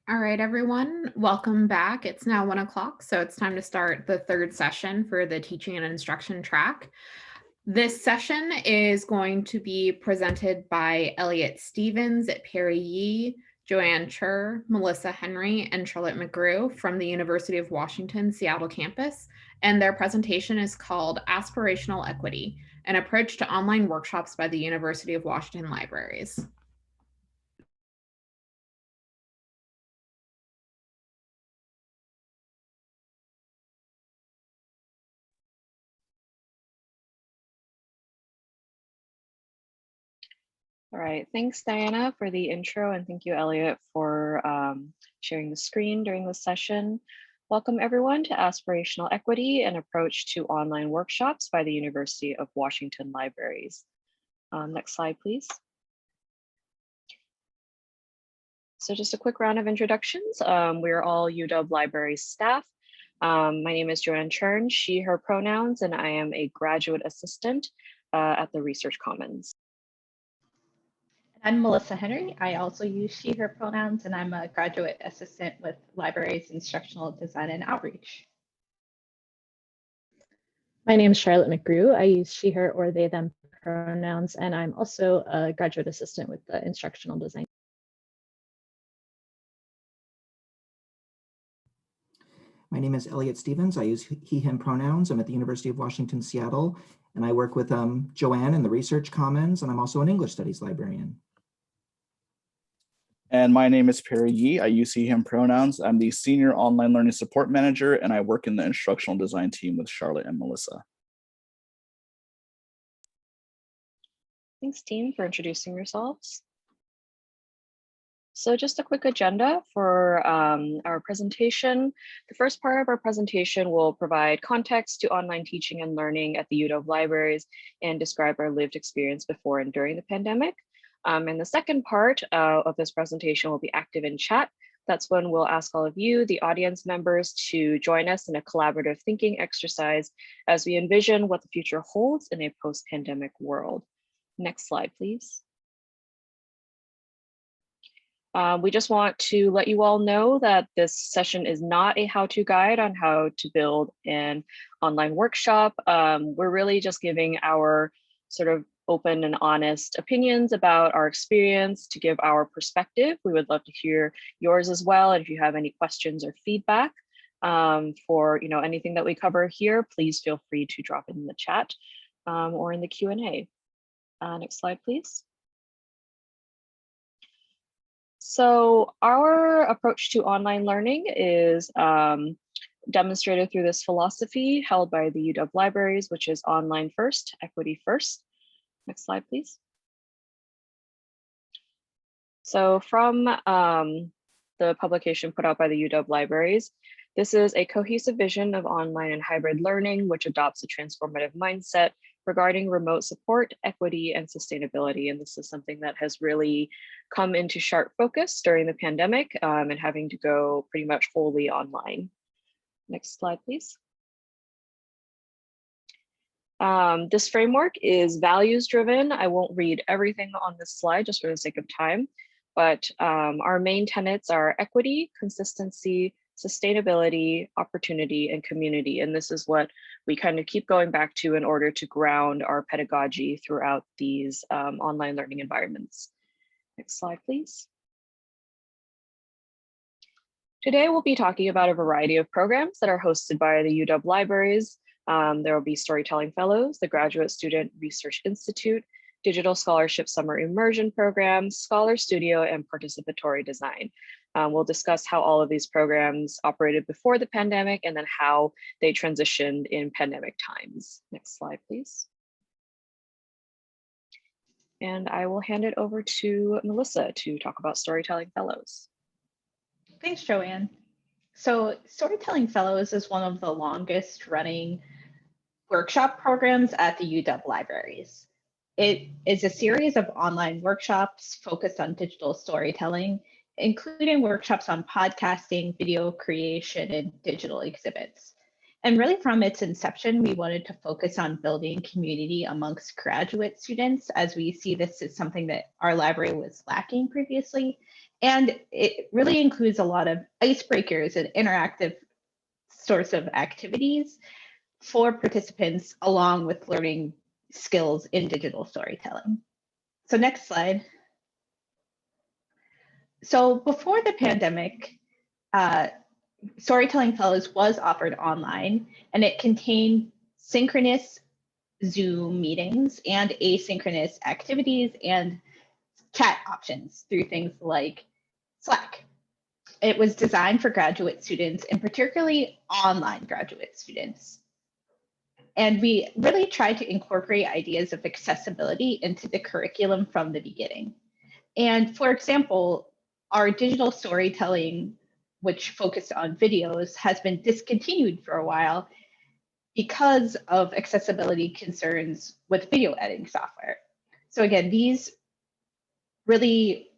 All right, everyone, welcome back. It's now 1 o'clock, so it's time to start the third session for the teaching and instruction track. This session is going to be presented by Elliott Stevens, Perry Yee, Joanne Chern, Melissa Henry, and Charlotte McGrew from the University of Washington, Seattle campus. And their presentation is called Aspirational Equity, an approach to online workshops by the University of Washington Libraries. All right, thanks Diana for the intro, and thank you Elliott for sharing the screen during this session. Welcome everyone to Aspirational Equity, an approach to online workshops by the University of Washington Libraries. Next slide, please. So just a quick round of introductions. We are all UW Library staff. My name is Joanne Chern, she, her pronouns, and I am a graduate assistant at the Research Commons. I'm Melissa Henry. I also use she, her pronouns, and I'm a graduate assistant with Libraries Instructional Design and Outreach. My name is Charlotte McGrew. I use she, her, or they, them pronouns, and I'm also a graduate assistant with the Instructional Design. My name is Elliott Stevens. I use he, him pronouns. I'm at the University of Washington, Seattle, and I work with Joanne in the Research Commons, and I'm also an English Studies librarian. And my name is Perry Yee. I use he, him pronouns. I'm the Senior Online Learning Support Manager, and I work in the Instructional Design team with Charlotte and Melissa. Thanks, team, for introducing yourselves. So just a quick agenda for our presentation. The first part of our presentation will provide context to online teaching and learning at the UW Libraries and describe our lived experience before and during the pandemic. And the second part of this presentation will be active in chat. That's when we'll ask all of you, the audience members, to join us in a collaborative thinking exercise as we envision what the future holds in a post-pandemic world. Next slide, please. We just want to let you all know that this session is not a how-to guide on how to build an online workshop. We're really just giving our sort of open and honest opinions about our experience to give our perspective. We would love to hear yours as well. And if you have any questions or feedback for anything that we cover here, please feel free to drop it in the chat or in the Q&A. Next slide, please. So our approach to online learning is demonstrated through this philosophy held by the UW Libraries, which is online first, equity first. Next slide, please. So from the publication put out by the UW Libraries, this is a cohesive vision of online and hybrid learning, which adopts a transformative mindset regarding remote support, equity, and sustainability. And this is something that has really come into sharp focus during the pandemic and having to go pretty much wholly online. Next slide, please. This framework is values driven. I won't read everything on this slide just for the sake of time, but our main tenets are equity, consistency, sustainability, opportunity, and community. And this is what we kind of keep going back to in order to ground our pedagogy throughout these online learning environments. Next slide, please. Today, we'll be talking about a variety of programs that are hosted by the UW Libraries. There will be Storytelling Fellows, the Graduate Student Research Institute, Digital Scholarship Summer Immersion Programs, Scholar Studio, and Participatory Design. We'll discuss how all of these programs operated before the pandemic and then how they transitioned in pandemic times. Next slide, please. And I will hand it over to Melissa to talk about Storytelling Fellows. Thanks, Joanne. So Storytelling Fellows is one of the longest running workshop programs at the UW Libraries. It is a series of online workshops focused on digital storytelling, including workshops on podcasting, video creation, and digital exhibits. And really from its inception, we wanted to focus on building community amongst graduate students, as we see this as something that our library was lacking previously, And it really includes a lot of icebreakers and interactive sorts of activities for participants along with learning skills in digital storytelling. So next slide. So before the pandemic, Storytelling Fellows was offered online, and it contained synchronous Zoom meetings and asynchronous activities and chat options through things like Slack. It was designed for graduate students and particularly online graduate students. And we really tried to incorporate ideas of accessibility into the curriculum from the beginning. And for example, our digital storytelling, which focused on videos, has been discontinued for a while because of accessibility concerns with video editing software. So again, we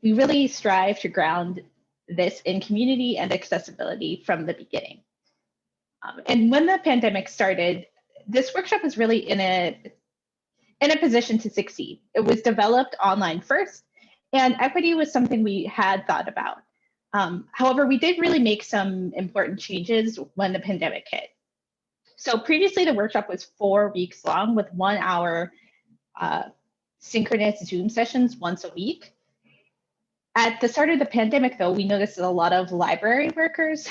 really strive to ground this in community and accessibility from the beginning. And when the pandemic started, this workshop was really in a position to succeed. It was developed online first, and equity was something we had thought about. However, we did really make some important changes when the pandemic hit. So previously, the workshop was 4 weeks long with 1 hour synchronous Zoom sessions once a week. At the start of the pandemic, though, we noticed that a lot of library workers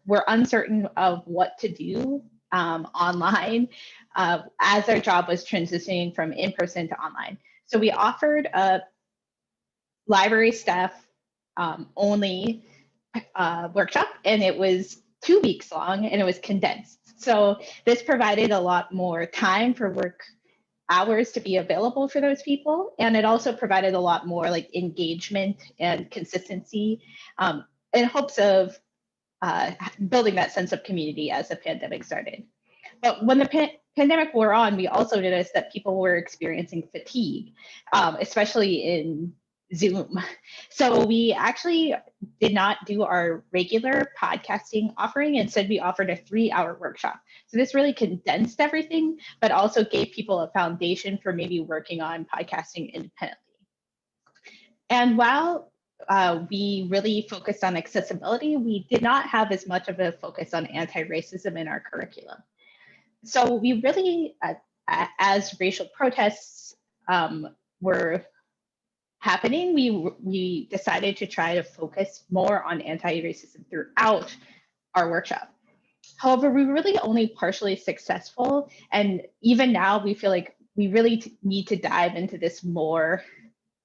were uncertain of what to do online as their job was transitioning from in-person to online. So we offered a library staff only workshop, and it was 2 weeks long, and it was condensed. So this provided a lot more time for work hours to be available for those people, and it also provided a lot more like engagement and consistency in hopes of building that sense of community as the pandemic started. But when the pandemic wore on, we also noticed that people were experiencing fatigue, especially in Zoom. So we actually did not do our regular podcasting offering. Instead, we offered a 3-hour workshop. So this really condensed everything, but also gave people a foundation for maybe working on podcasting independently. And while we really focused on accessibility, we did not have as much of a focus on anti-racism in our curriculum. So we really, as racial protests were happening, we decided to try to focus more on anti-racism throughout our workshop. However, we were really only partially successful. And even now, we feel like we really need to dive into this more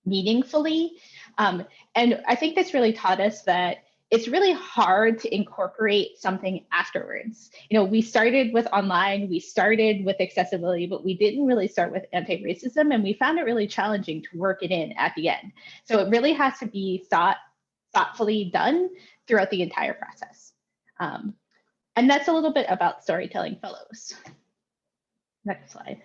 meaningfully. And I think this really taught us that it's really hard to incorporate something afterwards. You know, we started with online, we started with accessibility, but we didn't really start with anti-racism, and we found it really challenging to work it in at the end. So it really has to be thoughtfully done throughout the entire process. And that's a little bit about Storytelling Fellows. Next slide.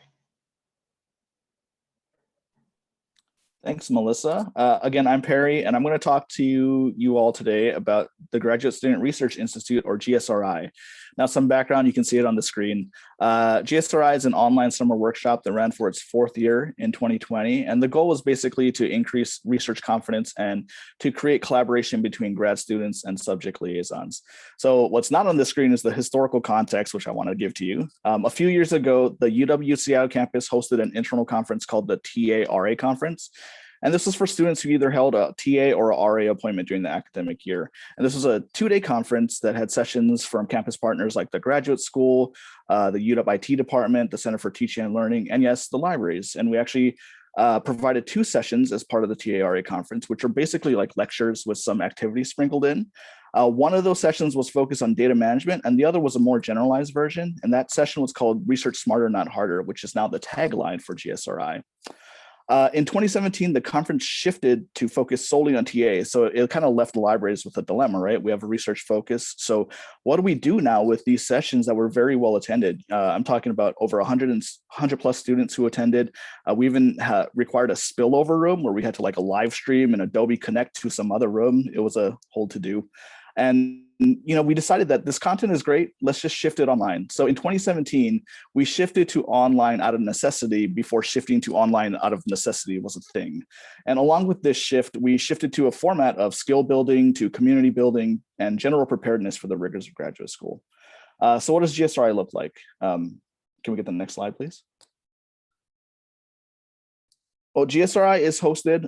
Thanks, Melissa. Again, I'm Perry, and I'm going to talk to you all today about the Graduate Student Research Institute, or GSRI. Now, some background, you can see it on the screen. GSRI is an online summer workshop that ran for its 4th year in 2020, and the goal was basically to increase research confidence and to create collaboration between grad students and subject liaisons. So what's not on the screen is the historical context, which I want to give to you. A few years ago, the UW Seattle campus hosted an internal conference called the TA-RA Conference. And this was for students who either held a TA or a RA appointment during the academic year. And this was a 2-day conference that had sessions from campus partners like the graduate school, the UW IT department, the Center for Teaching and Learning, and yes, the libraries. And we actually provided 2 sessions as part of the TA-RA conference, which are basically like lectures with some activities sprinkled in. One of those sessions was focused on data management, and the other was a more generalized version. And that session was called Research Smarter, Not Harder, which is now the tagline for GSRI. In 2017, the conference shifted to focus solely on TA. So it kind of left the libraries with a dilemma, right? We have a research focus. So what do we do now with these sessions that were very well attended? I'm talking about over 100 plus students who attended. We even required a spillover room where we had to like a live stream and Adobe connect to some other room. It was a whole to do. And we decided that this content is great. Let's just shift it online. So in 2017, we shifted to online out of necessity before shifting to online out of necessity was a thing. And along with this shift, we shifted to a format of skill building, to community building, and general preparedness for the rigors of graduate school. So what does GSRI look like? Can we get the next slide, please? Well, GSRI is hosted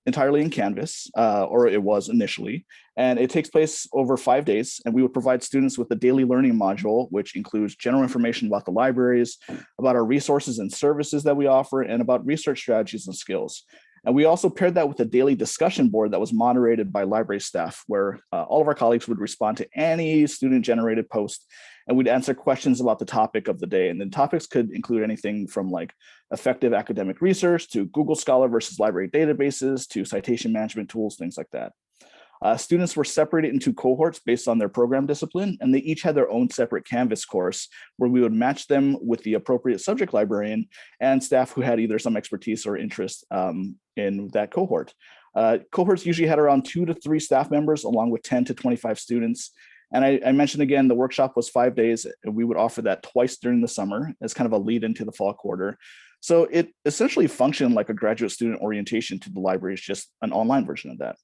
entirely in Canvas, or it was initially, and it takes place over 5 days, and we would provide students with a daily learning module, which includes general information about the libraries, about our resources and services that we offer, and about research strategies and skills. And we also paired that with a daily discussion board that was moderated by library staff, where all of our colleagues would respond to any student-generated post, and we'd answer questions about the topic of the day. And the topics could include anything from like effective academic research to Google Scholar versus library databases to citation management tools, things like that. Students were separated into cohorts based on their program discipline, and they each had their own separate Canvas course where we would match them with the appropriate subject librarian and staff who had either some expertise or interest in that cohort. Cohorts usually had around 2 to 3 staff members along with 10 to 25 students. And I mentioned again, the workshop was 5 days, and we would offer that twice during the summer as kind of a lead into the fall quarter. So it essentially functioned like a graduate student orientation to the library, is just an online version of that.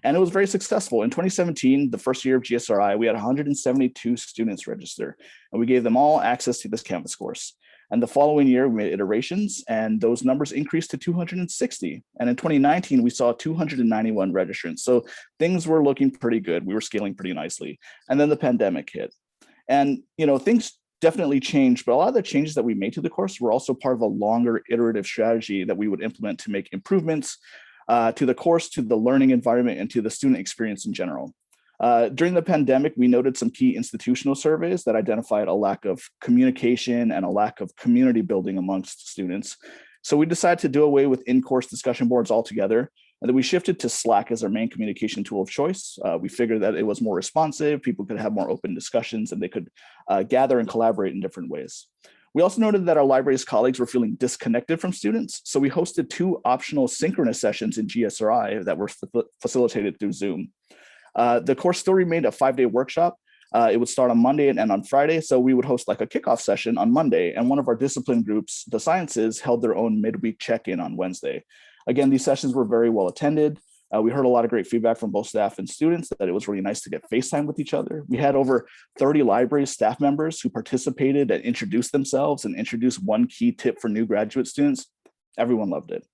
And it was very successful. In 2017, the first year of GSRI, we had 172 students register, and we gave them all access to this Canvas course. And the following year, we made iterations, and those numbers increased to 260. And in 2019, we saw 291 registrants. So things were looking pretty good. We were scaling pretty nicely. And then the pandemic hit. And things definitely changed, but a lot of the changes that we made to the course were also part of a longer iterative strategy that we would implement to make improvements to the course, to the learning environment, and to the student experience in general. During the pandemic, we noted some key institutional surveys that identified a lack of communication and a lack of community building amongst students. So we decided to do away with in-course discussion boards altogether, and then we shifted to Slack as our main communication tool of choice. We figured that it was more responsive, people could have more open discussions, and they could gather and collaborate in different ways. We also noted that our library's colleagues were feeling disconnected from students, so we hosted 2 optional synchronous sessions in GSRI that were facilitated through Zoom. The course still remained a 5-day workshop. It would start on Monday and end on Friday. So we would host like a kickoff session on Monday, and one of our discipline groups, the sciences, held their own midweek check-in on Wednesday. Again, these sessions were very well attended. We heard a lot of great feedback from both staff and students that it was really nice to get FaceTime with each other. We had over 30 library staff members who participated and introduced themselves and introduced one key tip for new graduate students. Everyone loved it.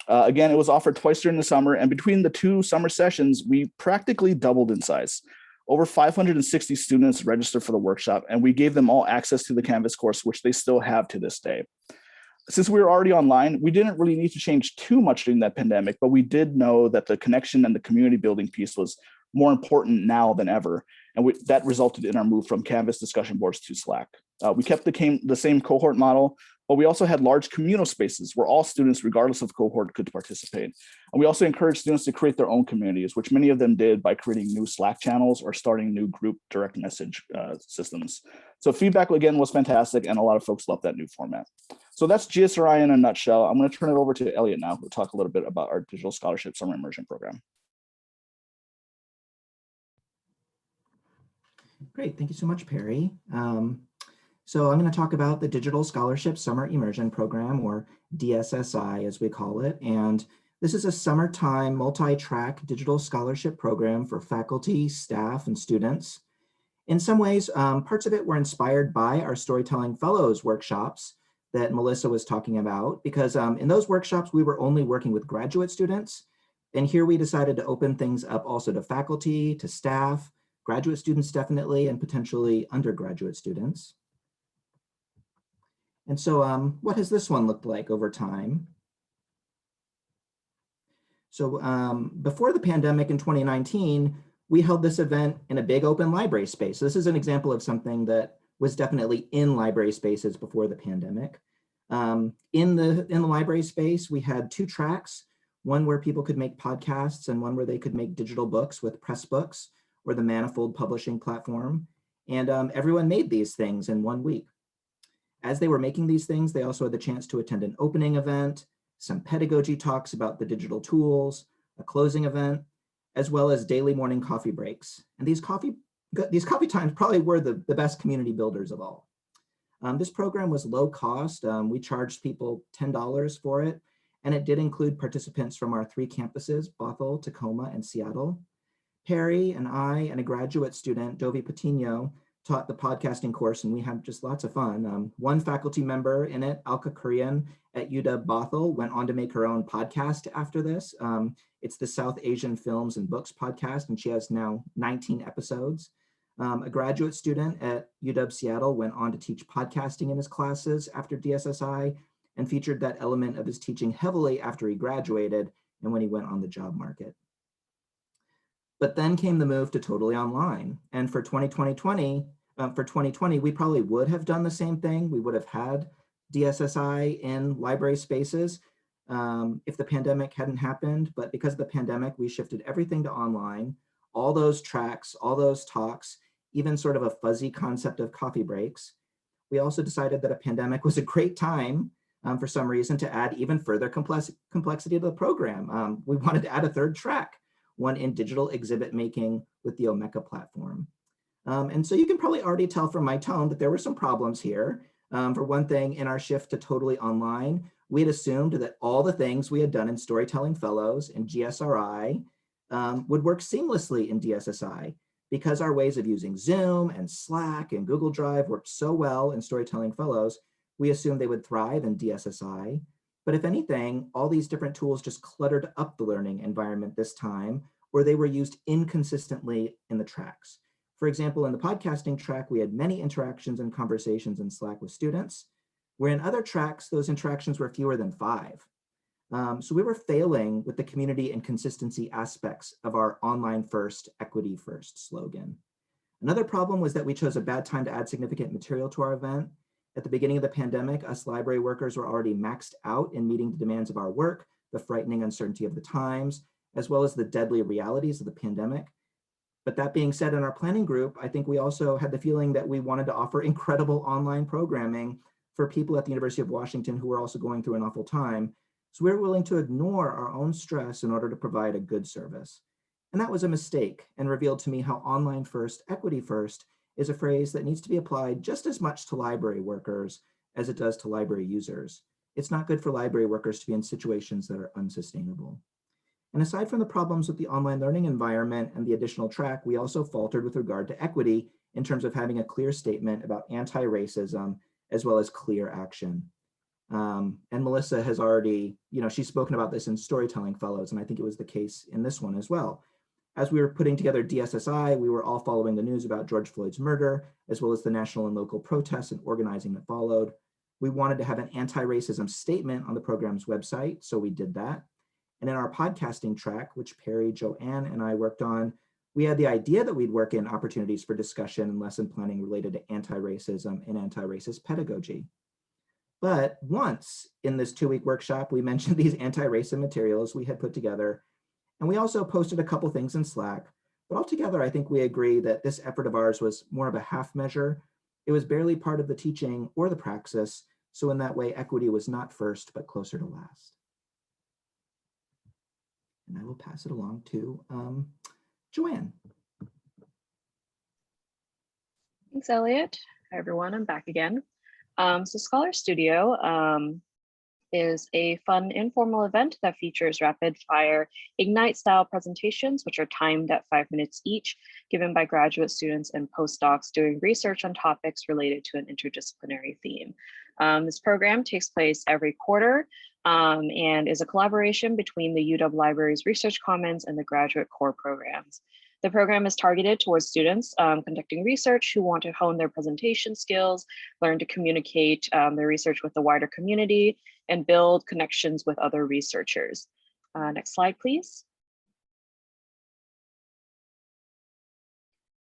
Again, it was offered twice during the summer, and between the 2 summer sessions, we practically doubled in size. Over 560 students registered for the workshop, and we gave them all access to the Canvas course, which they still have to this day. Since we were already online, we didn't really need to change too much during that pandemic, but we did know that the connection and the community building piece was more important now than ever, and that resulted in our move from Canvas discussion boards to Slack. We kept the same cohort model, but we also had large communal spaces where all students, regardless of cohort, could participate. And we also encouraged students to create their own communities, which many of them did by creating new Slack channels or starting new group direct message systems. So feedback, again, was fantastic, and a lot of folks loved that new format. So that's GSRI in a nutshell. I'm going to turn it over to Elliott now, who'll talk a little bit about our Digital Scholarship Summer Immersion Program. Great, thank you so much, Perry. So I'm going to talk about the Digital Scholarship Summer Immersion Program, or DSSI as we call it. And this is a summertime multi-track digital scholarship program for faculty, staff, and students. In some ways, parts of it were inspired by our Storytelling Fellows workshops that Melissa was talking about, because in those workshops, we were only working with graduate students. And here we decided to open things up also to faculty, to staff, graduate students definitely, and potentially undergraduate students. And so what has this one looked like over time? So before the pandemic in 2019, we held this event in a big open library space. So this is an example of something that was definitely in library spaces before the pandemic. In the library space, we had 2 tracks, one where people could make podcasts and one where they could make digital books with Pressbooks or the Manifold publishing platform. And everyone made these things in 1 week. As they were making these things, they also had the chance to attend an opening event, some pedagogy talks about the digital tools, a closing event, as well as daily morning coffee breaks. And these coffee these coffee times probably were the best community builders of all. This program was low cost. We charged people $10 for it, and it did include participants from our 3 campuses, Bothell, Tacoma, and Seattle. Perry and I and a graduate student, Dovi Patino, taught the podcasting course, and we had just lots of fun. One faculty member in it, Alka Korean at UW Bothell, went on to make her own podcast after this. It's the South Asian Films and Books podcast, and she has now 19 episodes. A graduate student at UW Seattle went on to teach podcasting in his classes after DSSI and featured that element of his teaching heavily after he graduated and when he went on the job market. But then came the move to totally online. And for 2020, we probably would have done the same thing. We would have had DSSI in library spaces if the pandemic hadn't happened. But because of the pandemic, we shifted everything to online. All those tracks, all those talks, even sort of a fuzzy concept of coffee breaks. We also decided that a pandemic was a great time for some reason to add even further complexity to the program. We wanted to add a 3rd track, one in digital exhibit making with the Omeka platform. And so you can probably already tell from my tone that there were some problems here. For one thing, in our shift to totally online, we had assumed that all the things we had done in Storytelling Fellows and GSRI would work seamlessly in DSSI. Because our ways of using Zoom and Slack and Google Drive worked so well in Storytelling Fellows, we assumed they would thrive in DSSI. But if anything, all these different tools just cluttered up the learning environment this time, or they were used inconsistently in the tracks. For example, in the podcasting track, we had many interactions and conversations in Slack with students, where in other tracks, those interactions were fewer than 5. So we were failing with the community and consistency aspects of our online first, equity first slogan. Another problem was that we chose a bad time to add significant material to our event. At the beginning of the pandemic, us library workers were already maxed out in meeting the demands of our work, the frightening uncertainty of the times, as well as the deadly realities of the pandemic. But that being said, in our planning group, I think we also had the feeling that we wanted to offer incredible online programming for people at the University of Washington who were also going through an awful time. So we were willing to ignore our own stress in order to provide a good service. And that was a mistake and revealed to me how online first, equity first is a phrase that needs to be applied just as much to library workers as it does to library users. It's not good for library workers to be in situations that are unsustainable. And aside from the problems with the online learning environment and the additional track, we also faltered with regard to equity in terms of having a clear statement about anti-racism as well as clear action. And Melissa has already, she's spoken about this in Storytelling Fellows, and I think it was the case in this one as well. As we were putting together DSSI, we were all following the news about George Floyd's murder, as well as the national and local protests and organizing that followed. We wanted to have an anti-racism statement on the program's website, so we did that. And in our podcasting track, which Perry, Joanne, and I worked on, we had the idea that we'd work in opportunities for discussion and lesson planning related to anti-racism and anti-racist pedagogy. But once in this 2-week workshop, we mentioned these anti-racist materials we had put together, and we also posted a couple things in Slack. But altogether, I think we agree that this effort of ours was more of a half measure. It was barely part of the teaching or the praxis. So in that way, equity was not first, but closer to last. And I will pass it along to Joanne. Thanks, Elliott. Hi, everyone. I'm back again. So Scholar Studio is a fun informal event that features rapid fire Ignite style presentations, which are timed at 5 minutes each, given by graduate students and postdocs doing research on topics related to an interdisciplinary theme. This program takes place every quarter and is a collaboration between the UW Library's Research Commons and the graduate core programs. The program is targeted towards students conducting research who want to hone their presentation skills, learn to communicate their research with the wider community, and build connections with other researchers. Next slide, please.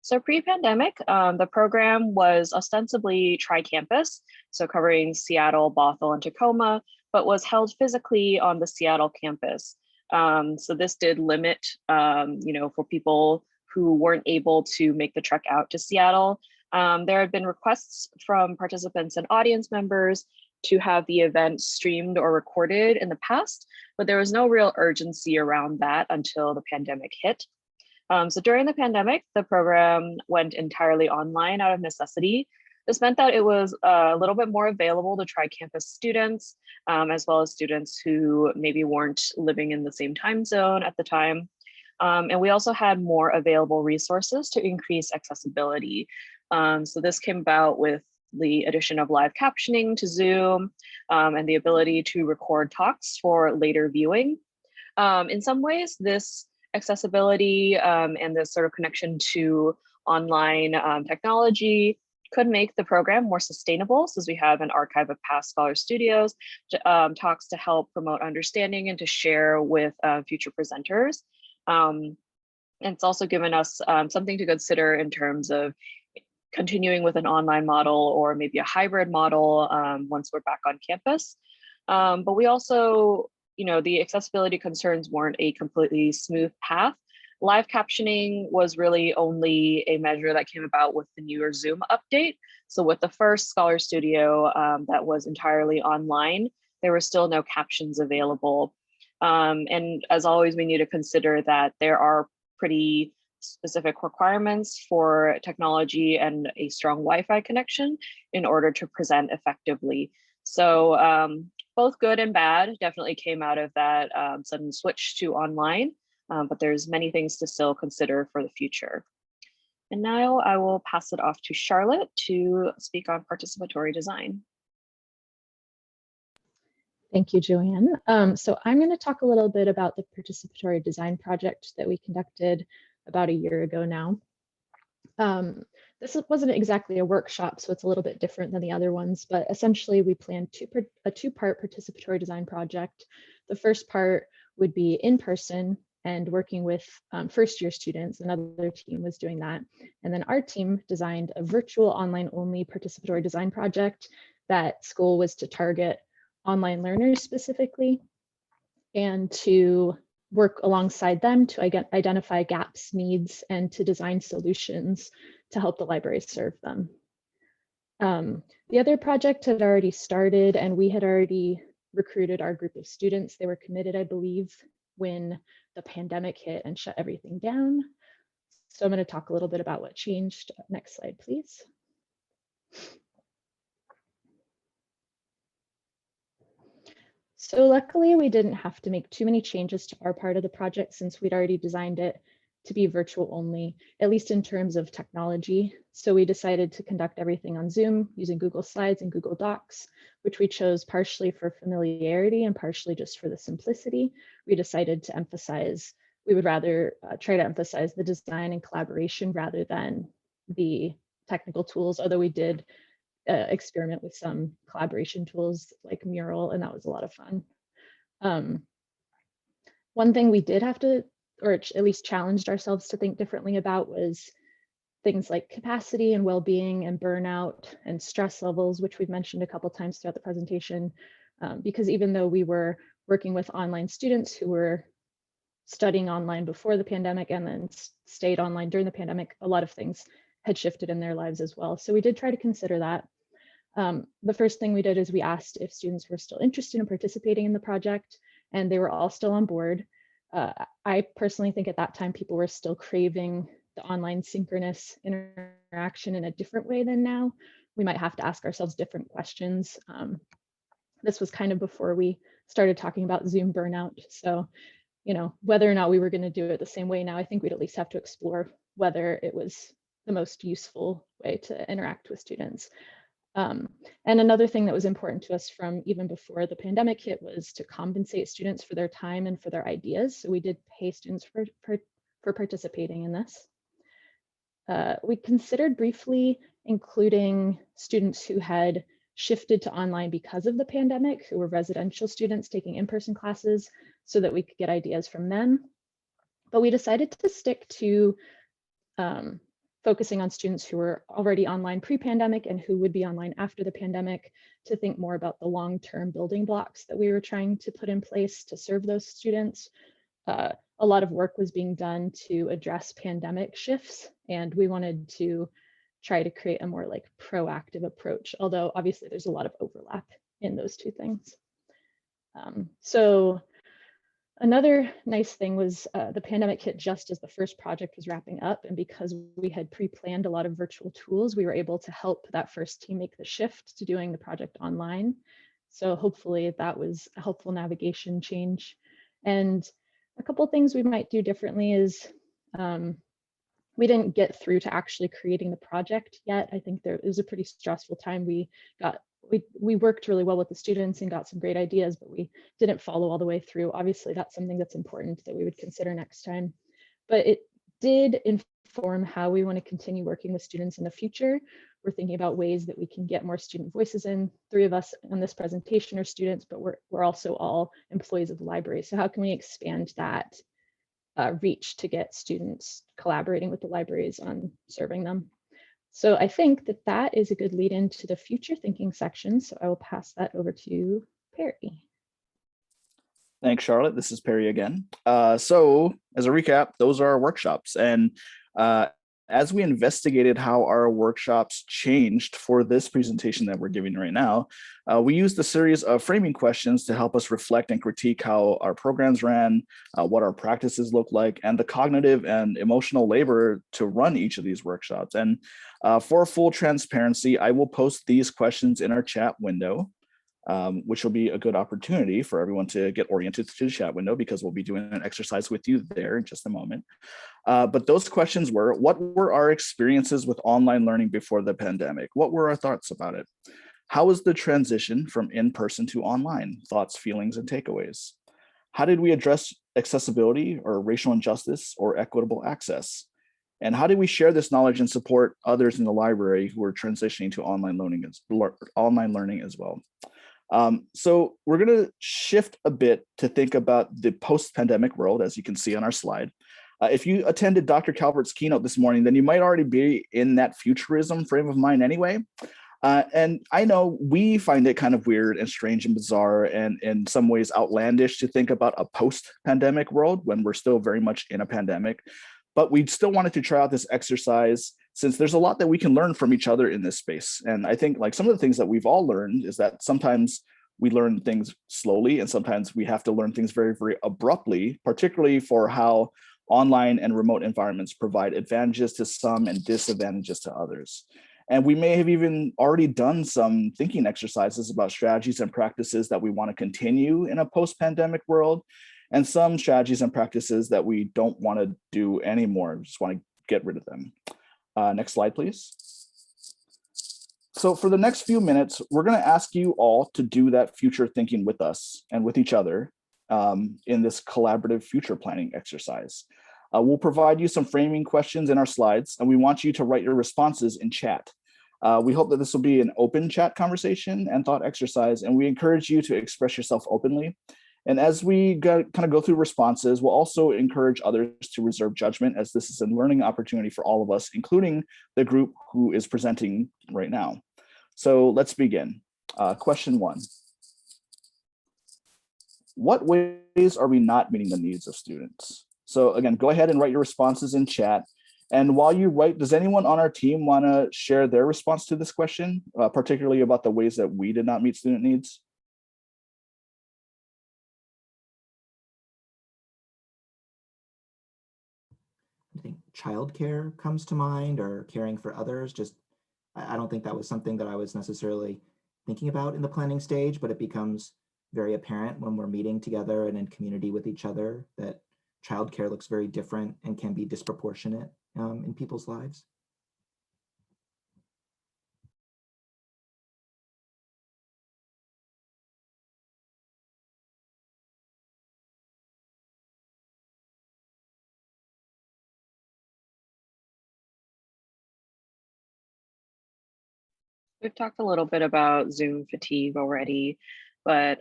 So pre-pandemic, the program was ostensibly tri-campus, so covering Seattle, Bothell, and Tacoma, but was held physically on the Seattle campus. So this did limit, for people who weren't able to make the trek out to Seattle. There had been requests from participants and audience members to have the event streamed or recorded in the past, but there was no real urgency around that until the pandemic hit. So during the pandemic, the program went entirely online out of necessity. This meant that it was a little bit more available to tri-campus students, as well as students who maybe weren't living in the same time zone at the time. And we also had more available resources to increase accessibility. So this came about with the addition of live captioning to Zoom and the ability to record talks for later viewing. In some ways, this accessibility and this sort of connection to online technology could make the program more sustainable, since we have an archive of past Scholar Studios talks to help promote understanding and to share with future presenters. And it's also given us something to consider in terms of continuing with an online model or maybe a hybrid model once we're back on campus. But we also, the accessibility concerns weren't a completely smooth path. Live captioning was really only a measure that came about with the newer Zoom update. So with the first Scholar Studio that was entirely online, there were still no captions available. And as always, we need to consider that there are pretty specific requirements for technology and a strong Wi-Fi connection in order to present effectively. So both good and bad definitely came out of that sudden switch to online, but there's many things to still consider for the future. And now I will pass it off to Charlotte to speak on participatory design. Thank you, Joanne. So I'm going to talk a little bit about the participatory design project that we conducted about a year ago now. This wasn't exactly a workshop, so it's a little bit different than the other ones, but essentially we planned a two-part participatory design project. The first part would be in person and working with first-year students. Another team was doing that. And then our team designed a virtual online-only participatory design project that school was to target online learners specifically, and to work alongside them to identify gaps, needs, and to design solutions to help the library serve them. The other project had already started, and we had already recruited our group of students. They were committed, I believe, when the pandemic hit and shut everything down. So I'm going to talk a little bit about what changed. Next slide, please. So luckily, we didn't have to make too many changes to our part of the project since we'd already designed it to be virtual only, at least in terms of technology. So we decided to conduct everything on Zoom using Google Slides and Google Docs, which we chose partially for familiarity and partially just for the simplicity. We decided to emphasize, we would rather try to emphasize the design and collaboration rather than the technical tools, although we did experiment with some collaboration tools like Mural, and that was a lot of fun. One thing we did have to, or at least challenged ourselves to think differently about, was things like capacity and well-being and burnout and stress levels, which we've mentioned a couple times throughout the presentation, because even though we were working with online students who were studying online before the pandemic and then stayed online during the pandemic, a lot of things had shifted in their lives as well. So we did try to consider that. The first thing we did is we asked if students were still interested in participating in the project, and they were all still on board. I personally think at that time people were still craving the online synchronous interaction in a different way than now. We might have to ask ourselves different questions. This was kind of before we started talking about Zoom burnout. So, whether or not we were going to do it the same way now, I think we'd at least have to explore whether it was the most useful way to interact with students. And another thing that was important to us from even before the pandemic hit was to compensate students for their time and for their ideas. So we did pay students for participating in this. We considered briefly including students who had shifted to online because of the pandemic, who were residential students taking in-person classes, so that we could get ideas from them. But we decided to stick to focusing on students who were already online pre-pandemic and who would be online after the pandemic, to think more about the long-term building blocks that we were trying to put in place to serve those students. A lot of work was being done to address pandemic shifts, and we wanted to try to create a more proactive approach, although obviously there's a lot of overlap in those two things. So Another nice thing was the pandemic hit just as the first project was wrapping up. And because we had pre-planned a lot of virtual tools, we were able to help that first team make the shift to doing the project online. So hopefully that was a helpful navigation change. And a couple of things we might do differently is we didn't get through to actually creating the project yet. I think it was a pretty stressful time. We worked really well with the students and got some great ideas, but we didn't follow all the way through. Obviously, that's something that's important that we would consider next time. But it did inform how we want to continue working with students in the future. We're thinking about ways that we can get more student voices in. 3 of us on this presentation are students, but we're also all employees of the library. So how can we expand that reach to get students collaborating with the libraries on serving them? So I think that that is a good lead into the future thinking section. So I will pass that over to Perry. Thanks, Charlotte. This is Perry again. So as a recap, those are our workshops. And as we investigated how our workshops changed for this presentation that we're giving right now, we used a series of framing questions to help us reflect and critique how our programs ran, what our practices look like, and the cognitive and emotional labor to run each of these workshops. And for full transparency, I will post these questions in our chat window, which will be a good opportunity for everyone to get oriented to the chat window, because we'll be doing an exercise with you there in just a moment. But those questions were: what were our experiences with online learning before the pandemic? What were our thoughts about it? How was the transition from in-person to online? Thoughts, feelings, and takeaways. How did we address accessibility or racial injustice or equitable access? And how did we share this knowledge and support others in the library who are transitioning to online learning as well? So we're going to shift a bit to think about the post-pandemic world, as you can see on our slide. If you attended Dr. Calvert's keynote this morning, then you might already be in that futurism frame of mind anyway. And I know we find it kind of weird and strange and bizarre and in some ways outlandish to think about a post-pandemic world when we're still very much in a pandemic. But we still wanted to try out this exercise since there's a lot that we can learn from each other in this space. And I think like some of the things that we've all learned is that sometimes we learn things slowly and sometimes we have to learn things very, very abruptly, particularly for how online and remote environments provide advantages to some and disadvantages to others. And we may have even already done some thinking exercises about strategies and practices that we want to continue in a post-pandemic world, and some strategies and practices that we don't want to do anymore, just want to get rid of them. Next slide, please. So for the next few minutes, we're going to ask you all to do that future thinking with us and with each other in this collaborative future planning exercise. We'll provide you some framing questions in our slides, and we want you to write your responses in chat. We hope that this will be an open chat conversation and thought exercise, and we encourage you to express yourself openly. And as we kind of go through responses, we'll also encourage others to reserve judgment, as this is a learning opportunity for all of us, including the group who is presenting right now. So let's begin. Question 1. What ways are we not meeting the needs of students? So again, go ahead and write your responses in chat. And while you write, does anyone on our team want to share their response to this question, particularly about the ways that we did not meet student needs? I think childcare comes to mind, or caring for others. Just, I don't think that was something that I was necessarily thinking about in the planning stage, but it becomes very apparent when we're meeting together and in community with each other that childcare looks very different and can be disproportionate in people's lives. We've talked a little bit about Zoom fatigue already, but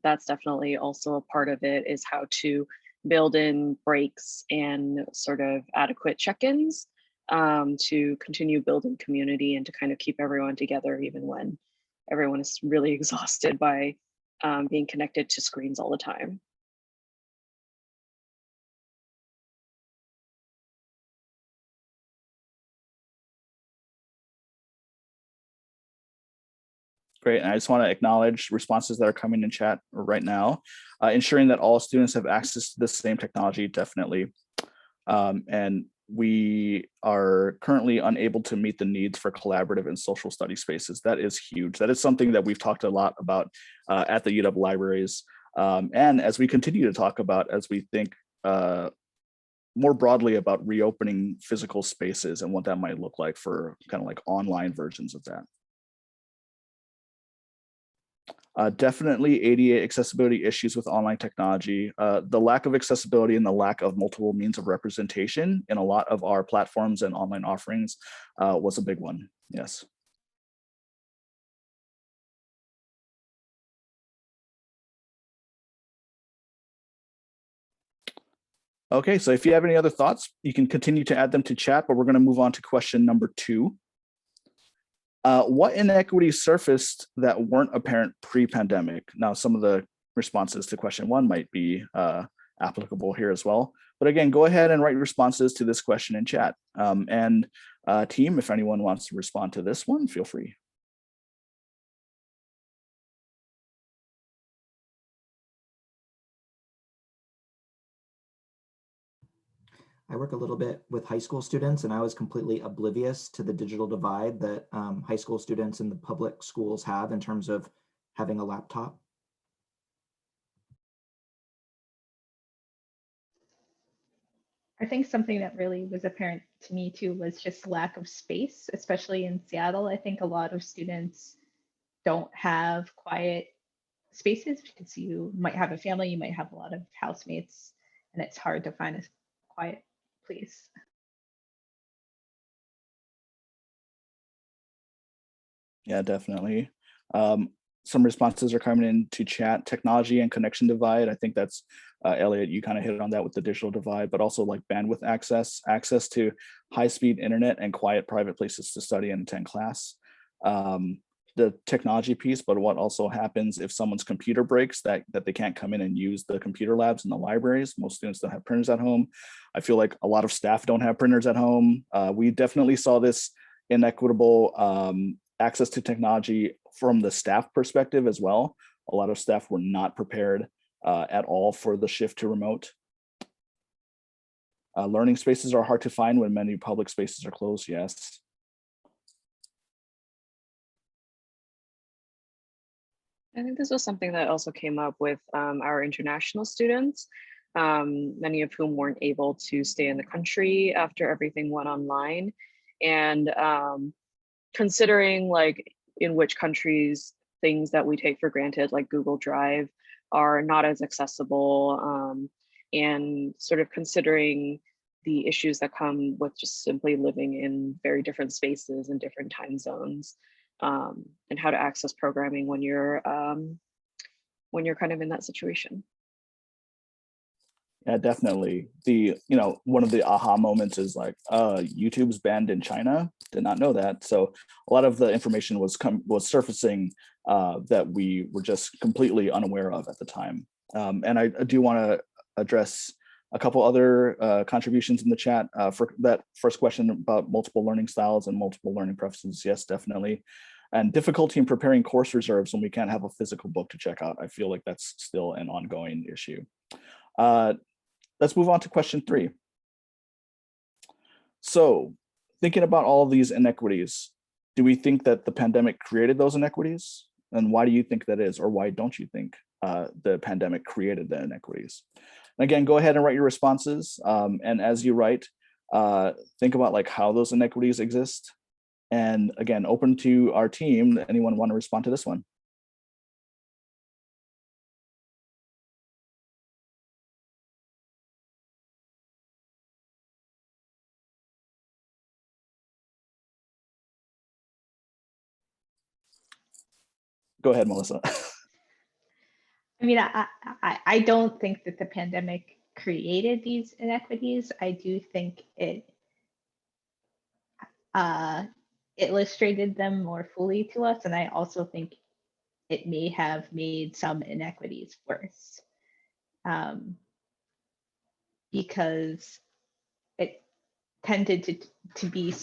that's definitely also a part of it, is how to build in breaks and sort of adequate check-ins to continue building community and to kind of keep everyone together, even when everyone is really exhausted by being connected to screens all the time. Great, and I just want to acknowledge responses that are coming in chat right now. Ensuring that all students have access to the same technology, definitely. And we are currently unable to meet the needs for collaborative and social study spaces. That is huge. That is something that we've talked a lot about at the UW libraries. And as we continue to talk about, as we think more broadly about reopening physical spaces and what that might look like for kind of like online versions of that. Definitely ADA accessibility issues with online technology. The lack of accessibility and the lack of multiple means of representation in a lot of our platforms and online offerings was a big one, yes. Okay, so if you have any other thoughts, you can continue to add them to chat, but we're gonna move on to question number 2. What inequities surfaced that weren't apparent pre-pandemic? Now, some of the responses to question 1 might be applicable here as well. But again, go ahead and write responses to this question in chat. And team, if anyone wants to respond to this one, feel free. I work a little bit with high school students, and I was completely oblivious to the digital divide that high school students in the public schools have in terms of having a laptop. I think something that really was apparent to me too was just lack of space, especially in Seattle. I think a lot of students don't have quiet spaces because you might have a family, you might have a lot of housemates, and it's hard to find a quiet place. Yeah, definitely. Some responses are coming into chat. Technology and connection divide. I think that's Elliott, you kind of hit on that with the digital divide, but also like bandwidth access to high-speed internet and quiet private places to study and attend class. The technology piece, but what also happens if someone's computer breaks, that they can't come in and use the computer labs in the libraries. Most students don't have printers at home. I feel like a lot of staff don't have printers at home. We definitely saw this inequitable access to technology from the staff perspective as well. A lot of staff were not prepared at all for the shift to remote. Learning spaces are hard to find when many public spaces are closed, yes. I think this was something that also came up with our international students, many of whom weren't able to stay in the country after everything went online. And considering like in which countries things that we take for granted, like Google Drive, are not as accessible, and sort of considering the issues that come with just simply living in very different spaces and different time zones, and how to access programming when you're kind of in that situation. Yeah, definitely. One of the aha moments is like, YouTube's banned in China. Did not know that. So a lot of the information was surfacing that we were just completely unaware of at the time. And I do want to address a couple other contributions in the chat. For that first question about multiple learning styles and multiple learning preferences, yes, definitely. And difficulty in preparing course reserves when we can't have a physical book to check out. I feel like that's still an ongoing issue. Let's move on to question 3. So thinking about all of these inequities, do we think that the pandemic created those inequities? And why do you think that is? Or why don't you think the pandemic created the inequities? And again, go ahead and write your responses. And as you write, think about like how those inequities exist. And again, open to our team. Anyone want to respond to this one? Go ahead, Melissa. I mean, I don't think that the pandemic created these inequities. I do think it illustrated them more fully to us, and I also think it may have made some inequities worse, because it tended to be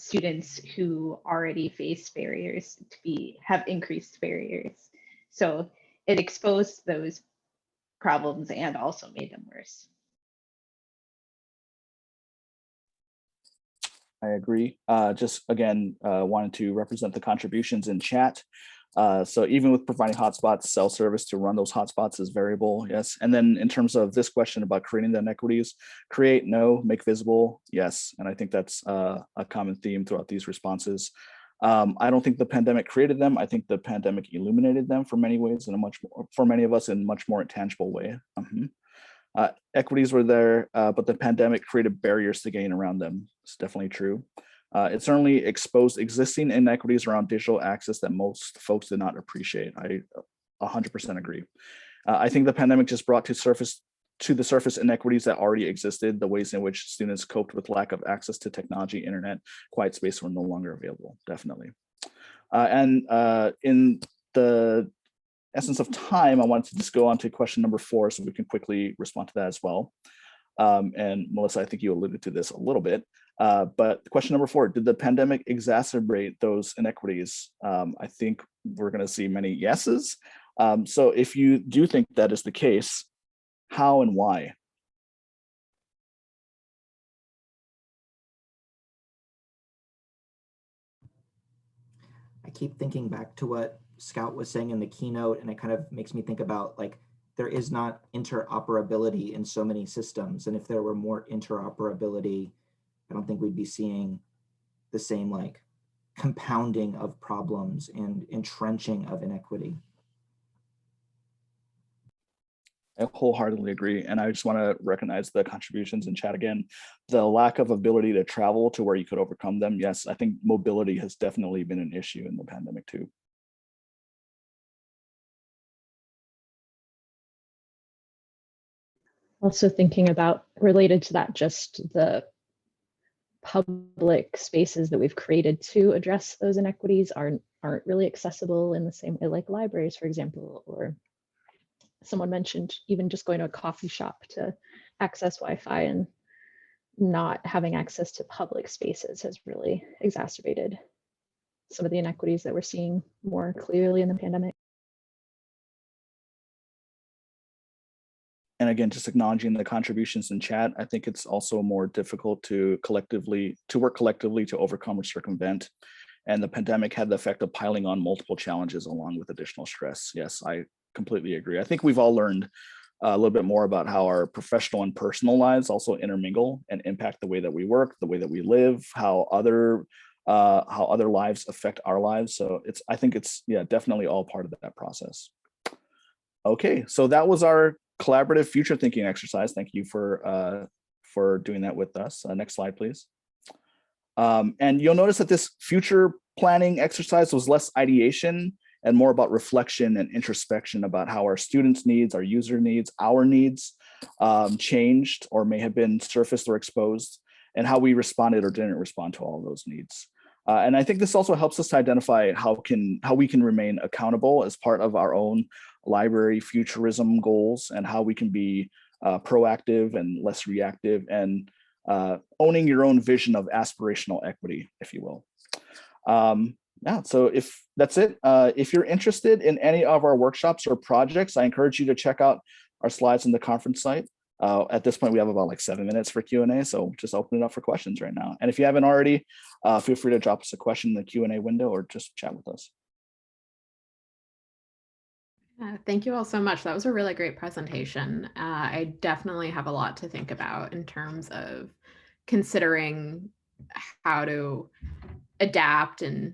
students who already face barriers have increased barriers. So it exposed those problems and also made them worse. I agree. Just again, wanted to represent the contributions in chat. So even with providing hotspots, cell service to run those hotspots is variable, yes. And then in terms of this question about creating the inequities, create, no, make visible, yes. And I think that's a common theme throughout these responses. I don't think the pandemic created them. I think the pandemic illuminated them for many ways, in for many of us in a much more intangible way. Equities were there, but the pandemic created barriers to gain around them. It's definitely true. It certainly exposed existing inequities around digital access that most folks did not appreciate. I 100% agree. I think the pandemic just brought to the surface inequities that already existed, the ways in which students coped with lack of access to technology, internet, quiet space were no longer available, definitely. In the essence of time, I wanted to just go on to question number 4 so we can quickly respond to that as well. And Melissa, I think you alluded to this a little bit, but question number 4, did the pandemic exacerbate those inequities? I think we're going to see many yeses. So if you do think that is the case, how and why? I keep thinking back to what Scout was saying in the keynote, and it kind of makes me think about, like, there is not interoperability in so many systems. And if there were more interoperability, I don't think we'd be seeing the same, like, compounding of problems and entrenching of inequity. I wholeheartedly agree. And I just want to recognize the contributions in chat again. The lack of ability to travel to where you could overcome them. Yes, I think mobility has definitely been an issue in the pandemic too. Also thinking about, related to that, just the public spaces that we've created to address those inequities aren't really accessible in the same way, like libraries, for example, or someone mentioned even just going to a coffee shop to access Wi-Fi, and not having access to public spaces has really exacerbated some of the inequities that we're seeing more clearly in the pandemic. And again, just acknowledging the contributions in chat, I think it's also more difficult to work collectively to overcome or circumvent. And the pandemic had the effect of piling on multiple challenges along with additional stress. Yes, I completely agree. I think we've all learned a little bit more about how our professional and personal lives also intermingle and impact the way that we work, the way that we live, how other lives affect our lives. So I think it's definitely all part of that process. Okay, so that was our collaborative future thinking exercise. Thank you for doing that with us. Next slide, please. And you'll notice that this future planning exercise was less ideation and more about reflection and introspection about how our students' needs, our user needs, our needs changed or may have been surfaced or exposed, and how we responded or didn't respond to all of those needs. And I think this also helps us to identify how we can remain accountable as part of our own library futurism goals, and how we can be proactive and less reactive, and owning your own vision of aspirational equity, if you will. Yeah, so if that's it, if you're interested in any of our workshops or projects, I encourage you to check out our slides in the conference site. At this point, we have about like 7 minutes for Q&A, so just open it up for questions right now. And if you haven't already, feel free to drop us a question in the Q&A window or just chat with us. Thank you all so much. That was a really great presentation. I definitely have a lot to think about in terms of considering how to adapt and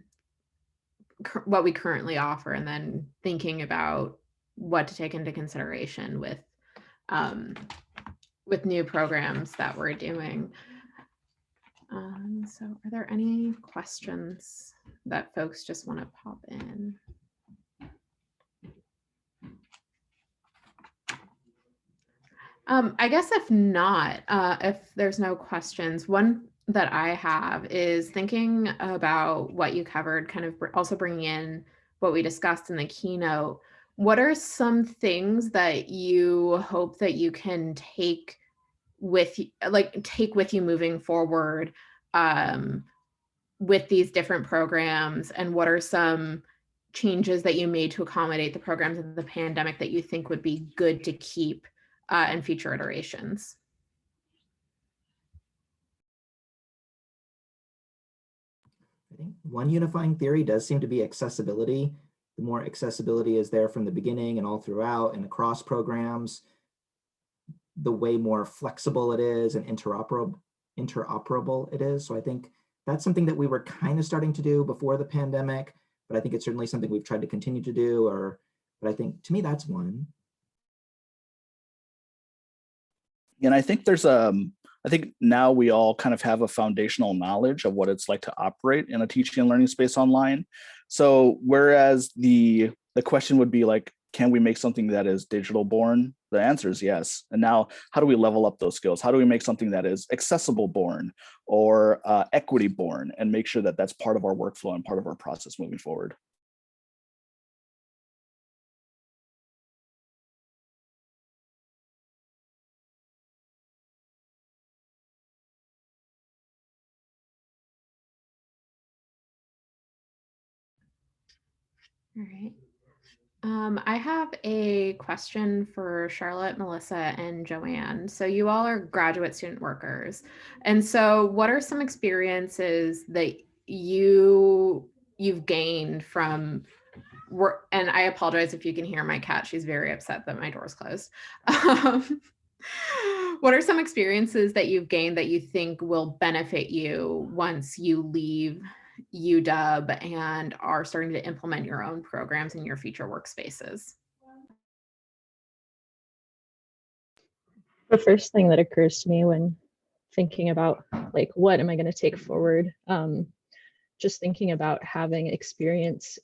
what we currently offer, and then thinking about what to take into consideration with new programs that we're doing. So are there any questions that folks just want to pop in? I guess if not, if there's no questions, one that I have is thinking about what you covered, kind of also bringing in what we discussed in the keynote. What are some things that you hope that you can take with you moving forward with these different programs, and what are some changes that you made to accommodate the programs of the pandemic that you think would be good to keep in future iterations? I think one unifying theory does seem to be accessibility. The more accessibility is there from the beginning and all throughout and across programs, the way more flexible it is and interoperable it is. So I think that's something that we were kind of starting to do before the pandemic, but I think it's certainly something we've tried to continue to do, but I think to me, that's one. And I think I think now we all kind of have a foundational knowledge of what it's like to operate in a teaching and learning space online. So whereas the question would be like, can we make something that is digital born? The answer is yes. And now how do we level up those skills? How do we make something that is accessible born or equity born, and make sure that that's part of our workflow and part of our process moving forward? All right. I have a question for Charlotte, Melissa, and Joanne. So you all are graduate student workers. And so what are some experiences that you've gained from work? And I apologize if you can hear my cat. She's very upset that my door's closed. What are some experiences that you've gained that you think will benefit you once you leave UW and are starting to implement your own programs in your future workspaces? The first thing that occurs to me when thinking about like, what am I going to take forward? Just thinking about having experience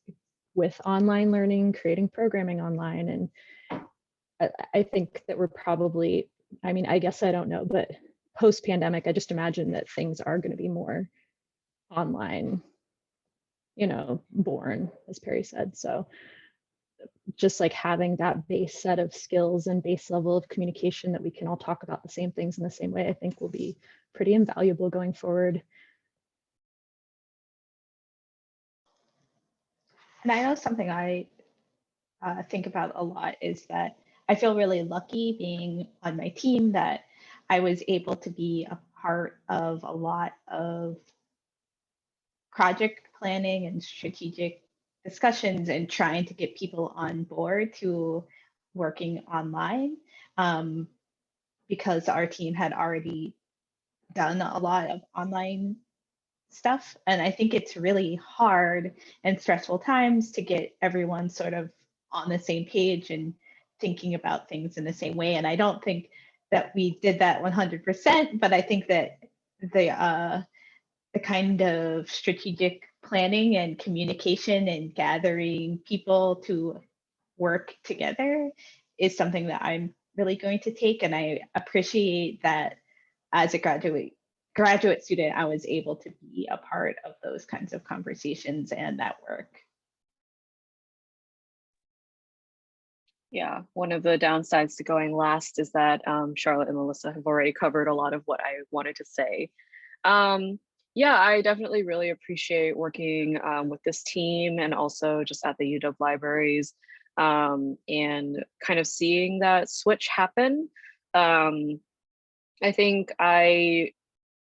with online learning, creating programming online. And I think that we're probably, I mean, I guess I don't know, but post-pandemic, I just imagine that things are going to be more online, born, as Perry said. So just like having that base set of skills and base level of communication that we can all talk about the same things in the same way, I think will be pretty invaluable going forward. And I know something I think about a lot is that I feel really lucky being on my team that I was able to be a part of a lot of project planning and strategic discussions and trying to get people on board to working online, because our team had already done a lot of online stuff. And I think it's really hard and stressful times to get everyone sort of on the same page and thinking about things in the same way. And I don't think that we did that 100%, but I think that the kind of strategic planning and communication and gathering people to work together is something that I'm really going to take. And I appreciate that as a graduate student, I was able to be a part of those kinds of conversations and that work. Yeah, one of the downsides to going last is that Charlotte and Melissa have already covered a lot of what I wanted to say. Yeah, I definitely really appreciate working with this team and also just at the UW libraries, and kind of seeing that switch happen. I think I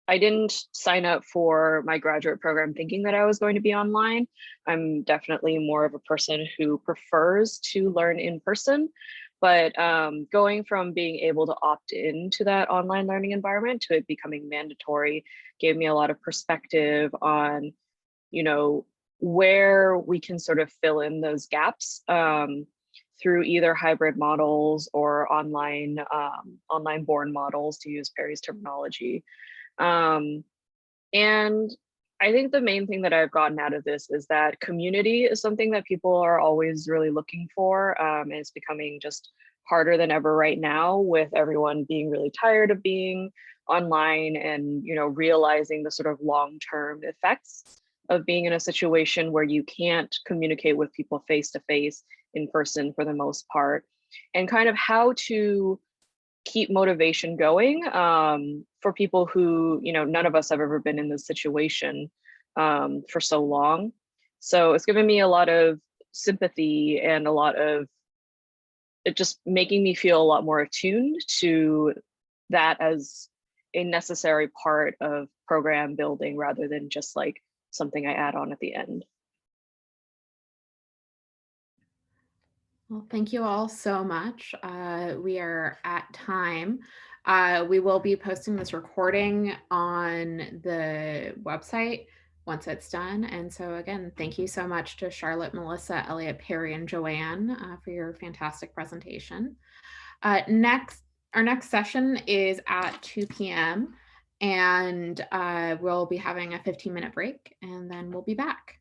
didn't sign up for my graduate program thinking that I was going to be online. I'm definitely more of a person who prefers to learn in person, but going from being able to opt into that online learning environment to it becoming mandatory gave me a lot of perspective on, where we can sort of fill in those gaps through either hybrid models or online born models, to use Perry's terminology. And I think the main thing that I've gotten out of this is that community is something that people are always really looking for. And it's becoming just harder than ever right now, with everyone being really tired of being online and, realizing the sort of long-term effects of being in a situation where you can't communicate with people face to face in person for the most part, and kind of how to keep motivation going for people who, none of us have ever been in this situation. for so long. So it's given me a lot of sympathy and a lot of it just making me feel a lot more attuned to that as a necessary part of program building rather than just like something I add on at the end. Well, thank you all so much. We are at time. We will be posting this recording on the website once it's done. And so again, thank you so much to Charlotte, Melissa, Elliott, Perry, and Joanne for your fantastic presentation. Our next session is at 2 p.m. and we'll be having a 15-minute break and then we'll be back.